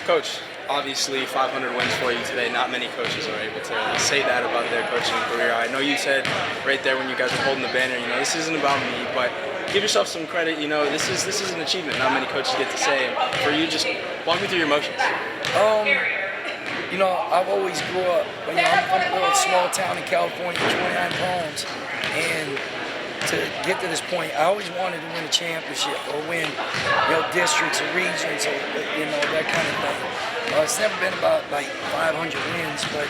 Coach, obviously 500 wins for you today. Not many coaches are able to say that about their coaching career. I know you said right there when you guys were holding the banner, this isn't about me, but give yourself some credit. This is an achievement not many coaches get to say. And for you, just walk me through your emotions. I've always grew up, I'm from a little small town in California, 29 Palms, and to get to this point, I always wanted to win a championship or win, districts or regions or, that kind of thing. It's never been about like 500 wins, but,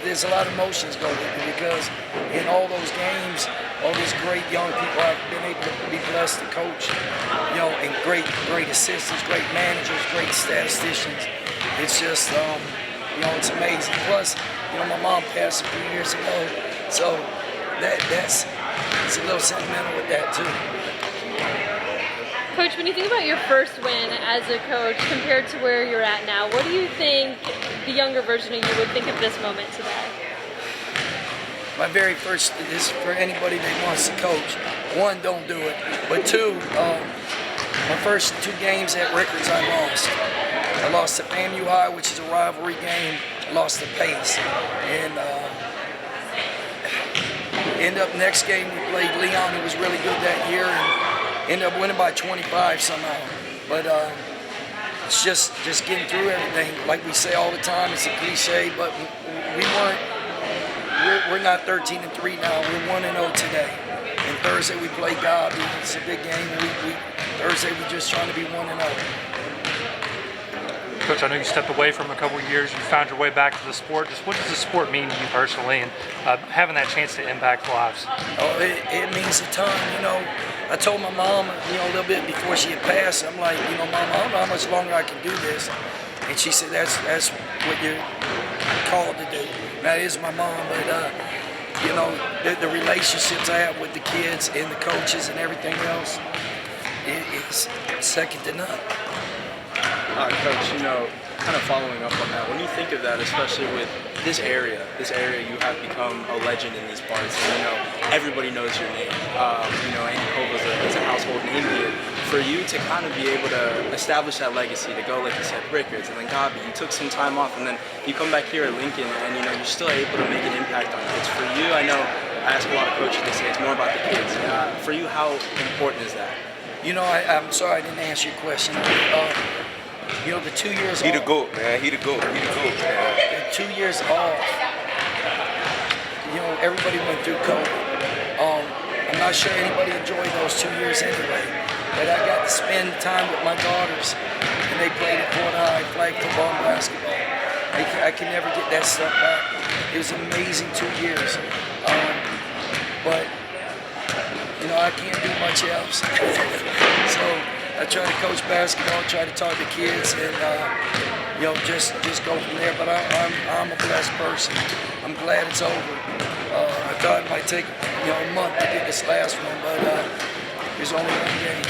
there's a lot of emotions go with it because in all those games, all these great young people I've been able to be blessed to coach, and great assistants, great managers, great statisticians. It's just, it's amazing. Plus, my mom passed a few years ago, so it's a little sentimental with that too. Coach, when you think about your first win as a coach compared to where you're at now, what do you think the younger version of you would think of this moment today? My very first, this is for anybody that wants to coach. One, don't do it. But two, my first 2 games at Rickards I lost. I lost to FAMU High, which is a rivalry game. I lost to Pace. And end up next game we played Leon, who was really good that year, and ended up winning by 25 somehow. But it's just getting through everything. Like we say all the time, it's a cliche, but we're not 13-3 now. We're 1-0 today. And Thursday we play Gabi. It's a big game. Thursday we're just trying to be 1-0. Coach, I know you stepped away from a couple of years. You found your way back to the sport. Just what does the sport mean to you personally, and having that chance to impact lives? Oh, it means a ton. I told my mom, a little bit before she had passed. I'm like, Mom, I don't know how much longer I can do this. And she said, that's what you're called to do. That is my mom, but the relationships I have with the kids and the coaches and everything else, it's second to none. Coach, kind of following up on that, when you think of that, especially with this area you have become a legend in these parts, and everybody knows your name. Andy Colville is a household name here. For you to kind of be able to establish that legacy, to go, like you said, Rickards, and then Gabi, you took some time off, and then you come back here at Lincoln, and you're still able to make an impact on kids. For you, I know I ask a lot of coaches, they say it's more about the kids. For you, how important is that? I'm sorry I didn't answer your question. The 2 years He off. the GOAT, man. He the GOAT, man. The 2 years off, everybody went through COVID. I'm not sure anybody enjoyed those 2 years anyway, but I got to spend time with my daughters, and they played at Fort High, flag football and basketball. I can never get that stuff back. It was an amazing 2 years. But, I can't do much else. So I try to coach basketball, try to talk to kids, and just go from there. But I'm a blessed person. I'm glad it's over. I thought it might take a month to get this last one, but there's only one game.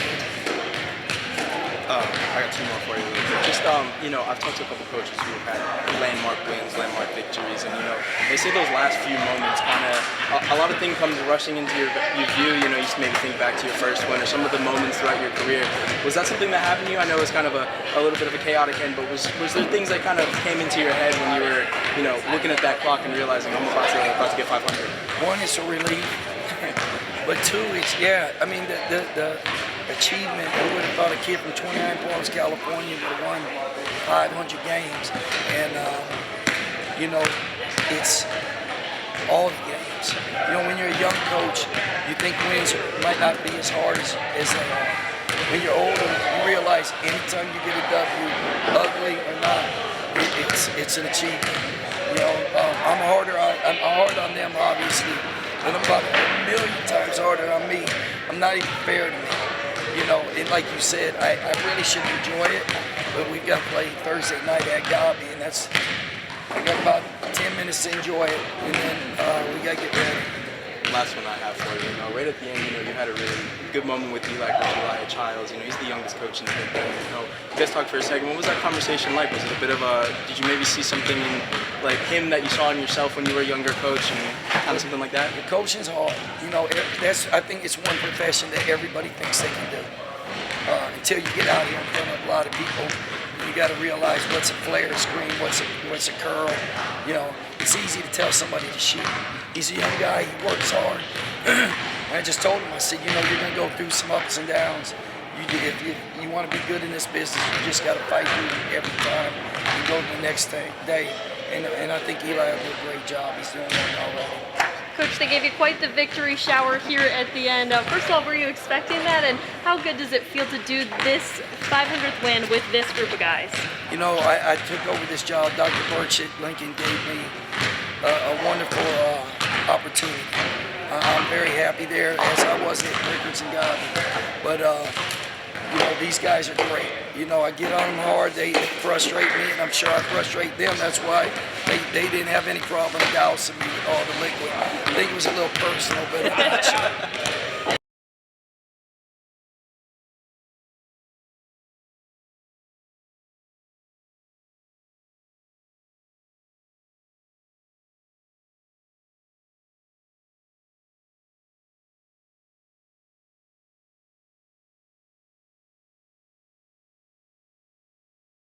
I got 2 more for you. Just I've talked to a couple coaches who have had landmark wins, landmark victories, and they say those last few moments kind of a lot of things comes rushing into your view. You maybe think back to your first win or some of the moments throughout your career. Was that something that happened to you? I know it's kind of a little bit of a chaotic end, but was there things that kind of came into your head when you were looking at that clock and realizing I'm about to get 500? One, it's a relief, but 2, it's the achievement. Who would have thought a kid from 29 Palms, California would have won 500 games? And, it's all the games. When you're a young coach, you think wins might not be as hard as they are. When you're older, you realize anytime you get a W, ugly or not, it's an achievement. I'm hard on them, obviously, but I'm about a million times harder on me. I'm not even fair to me. And like you said, I really should enjoy it, but we've got to play Thursday night at Gabi, and I got about 10 minutes to enjoy it, and then we got to get ready. Last one I have for you, right at the end, you had a really good moment with Eli at Chiles. He's the youngest coach in the Big Ten. You guys talked for a second. What was that conversation like? Was it a bit of did you maybe see something in like him that you saw in yourself when you were a younger coach and kind of something like that? The coaching's hard. I think it's one profession that everybody thinks they can do. Until you get out here in front of a lot of people, you got to realize what's a flare screen, what's a curl. You know, it's easy to tell somebody to shoot. He's a young guy. He works hard. And I just told him, I said, you know, you're going to go through some ups and downs. If you want to be good in this business, you just got to fight through it every time and go to the next day. And I think Eli will do a great job. He's doing one already. Coach, they gave you quite the victory shower here at the end. First of all, were you expecting that? And how good does it feel to do this 500th win with this group of guys? You know, I took over this job. Dr. Birch at Lincoln gave me a wonderful opportunity. I'm very happy there, as I was at Rickards and Godwin. But, you know, these guys are great. You know, I get on them hard. They frustrate me, and I'm sure I frustrate them. That's why they didn't have any problem dousing me with all the liquid. I think it was a little personal, but I'm not sure.